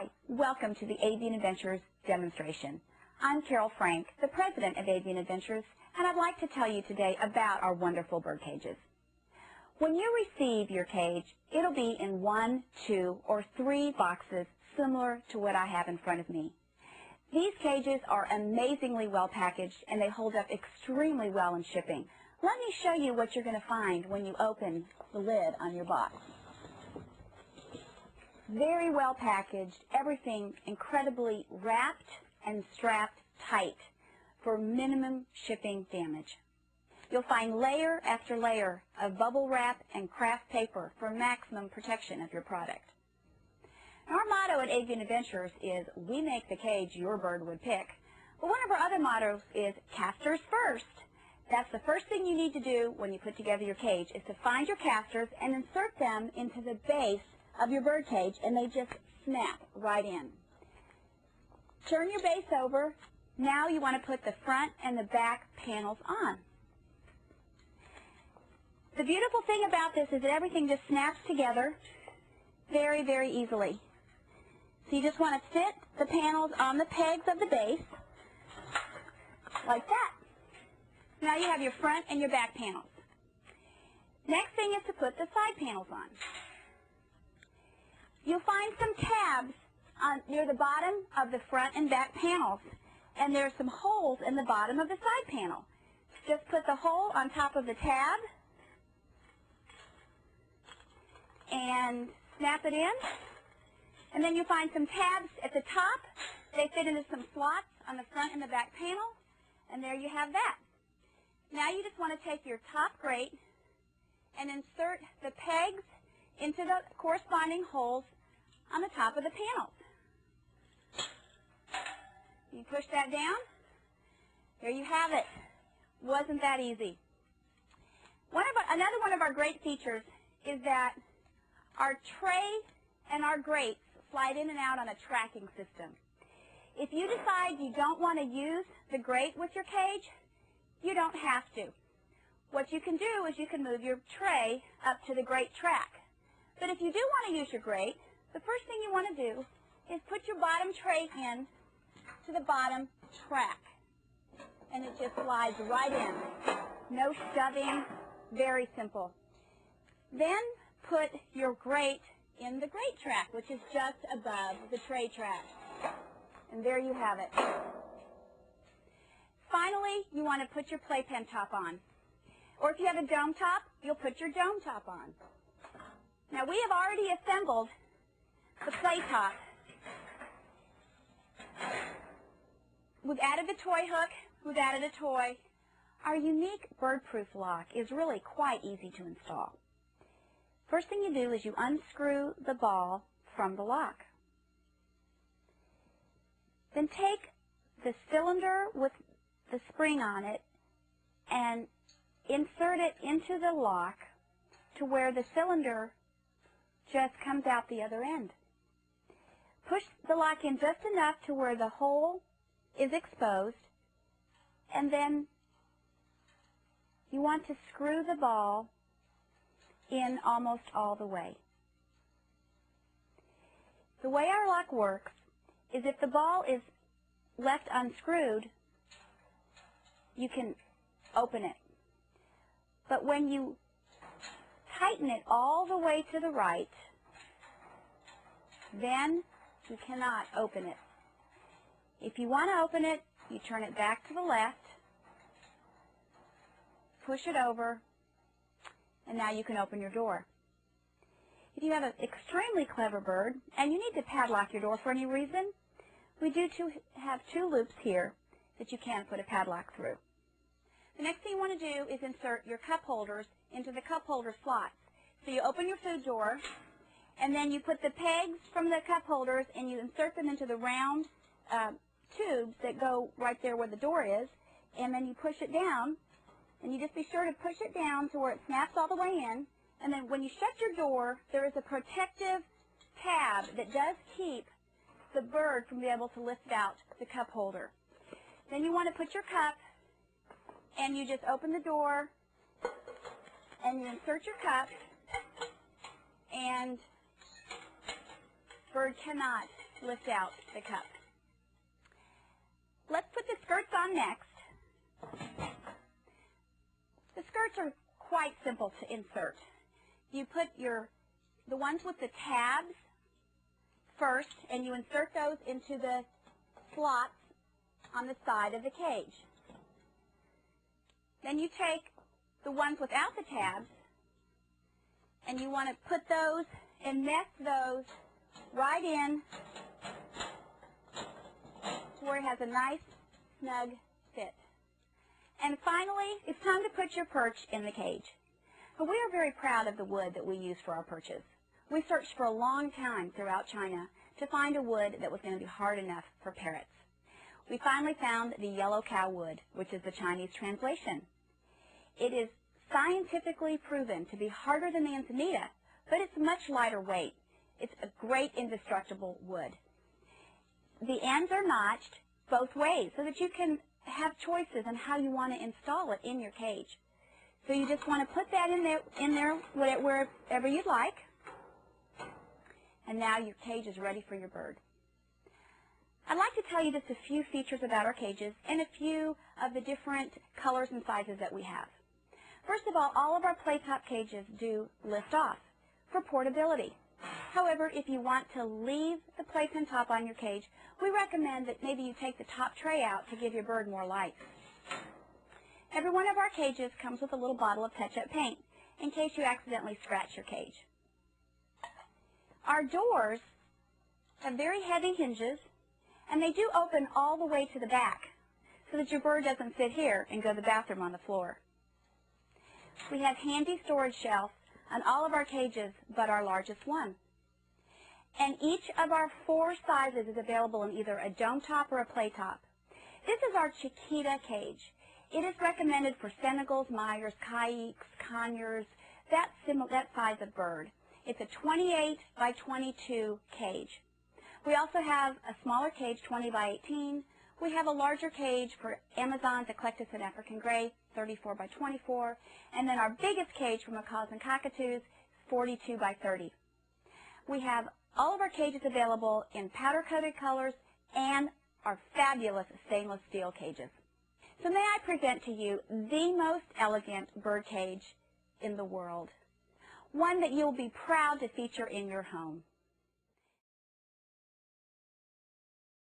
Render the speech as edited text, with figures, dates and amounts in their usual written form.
Hi, welcome to the Avian Adventures demonstration. I'm Carol Frank, the president of Avian Adventures, and I'd like to tell you today about our wonderful bird cages. When you receive your cage, it'll be in 1, 2, or 3 boxes similar to what I have in front of me. These cages are amazingly well packaged and they hold up extremely well in shipping. Let me show you what you're going to find when you open the lid on your box. Very well packaged, everything incredibly wrapped and strapped tight for minimum shipping damage. You'll find layer after layer of bubble wrap and craft paper for maximum protection of your product. Our motto at Avian Adventures is, we make the cage your bird would pick. But one of our other mottos is, casters first. That's the first thing you need to do when you put together your cage, is to find your casters and insert them into the base of your bird cage, and they just snap right in. Turn your base over. Now you want to put the front and the back panels on. The beautiful thing about this is that everything just snaps together very, very easily. So you just want to fit the panels on the pegs of the base, like that. Now you have your front and your back panels. Next thing is to put the side panels on. You'll find some tabs near the bottom of the front and back panels, and there's some holes in the bottom of the side panel. Just put the hole on top of the tab and snap it in, and then you'll find some tabs at the top. They fit into some slots on the front and the back panel, and there you have that. Now you just want to take your top grate and insert the pegs into the corresponding holes on the top of the panels. You push that down. There you have it. Wasn't that easy? Another one of our great features is that our tray and our grates slide in and out on a tracking system. If you decide you don't want to use the grate with your cage, you don't have to. What you can do is you can move your tray up to the grate track. But if you do want to use your grate, the first thing you want to do is put your bottom tray in to the bottom track. And it just slides right in. No shoving, very simple. Then put your grate in the grate track, which is just above the tray track. And there you have it. Finally, you want to put your playpen top on. Or if you have a dome top, you'll put your dome top on. Now we have already assembled the play top. We've added the toy hook, we've added a toy. Our unique bird-proof lock is really quite easy to install. First thing you do is you unscrew the ball from the lock. Then take the cylinder with the spring on it and insert it into the lock to where the cylinder just comes out the other end. Push the lock in just enough to where the hole is exposed, and then you want to screw the ball in almost all the way. The way our lock works is if the ball is left unscrewed, you can open it. But when you tighten it all the way to the right, then you cannot open it. If you want to open it, you turn it back to the left, push it over, and now you can open your door. If you have an extremely clever bird, and you need to padlock your door for any reason, we do have 2 loops here that you can put a padlock through. The next thing you want to do is insert your cup holders into the cup holder slots. So you open your food door, and then you put the pegs from the cup holders and you insert them into the round tubes that go right there where the door is, and then you push it down, and you just be sure to push it down to where it snaps all the way in, and then when you shut your door, there is a protective tab that does keep the bird from being able to lift out the cup holder. Then you want to put your cup, and you just open the door, and you insert your cup, and bird cannot lift out the cup. Let's put the skirts on next. The skirts are quite simple to insert. You put the ones with the tabs first, and you insert those into the slots on the side of the cage. Then you take the ones without the tabs, and you want to put those and nest those right in to where it has a nice, snug fit. And finally, it's time to put your perch in the cage. But we are very proud of the wood that we use for our perches. We searched for a long time throughout China to find a wood that was going to be hard enough for parrots. We finally found the yellow cow wood, which is the Chinese translation. It is scientifically proven to be harder than the Encinitas, but it's much lighter weight. It's a great indestructible wood. The ends are notched both ways so that you can have choices on how you want to install it in your cage. So you just want to put that in there wherever you'd like. And now your cage is ready for your bird. I'd like to tell you just a few features about our cages and a few of the different colors and sizes that we have. First of all of our play-top cages do lift off for portability. However, if you want to leave the playpen top on your cage, we recommend that maybe you take the top tray out to give your bird more light. Every one of our cages comes with a little bottle of touch-up paint in case you accidentally scratch your cage. Our doors have very heavy hinges, and they do open all the way to the back so that your bird doesn't sit here and go to the bathroom on the floor. We have handy storage shelves on all of our cages but our largest one. And each of our 4 sizes is available in either a dome top or a play top. This is our Chiquita cage. It is recommended for Senegals, Myers, Caiques, Conures, that size of bird. It's a 28 by 22 cage. We also have a smaller cage, 20 by 18. We have a larger cage for Amazons, Eclectus, and African Gray, 34 by 24. And then our biggest cage for macaws and cockatoos, 42 by 30. We have all of our cages available in powder-coated colors and our fabulous stainless steel cages. So may I present to you the most elegant bird cage in the world, one that you'll be proud to feature in your home.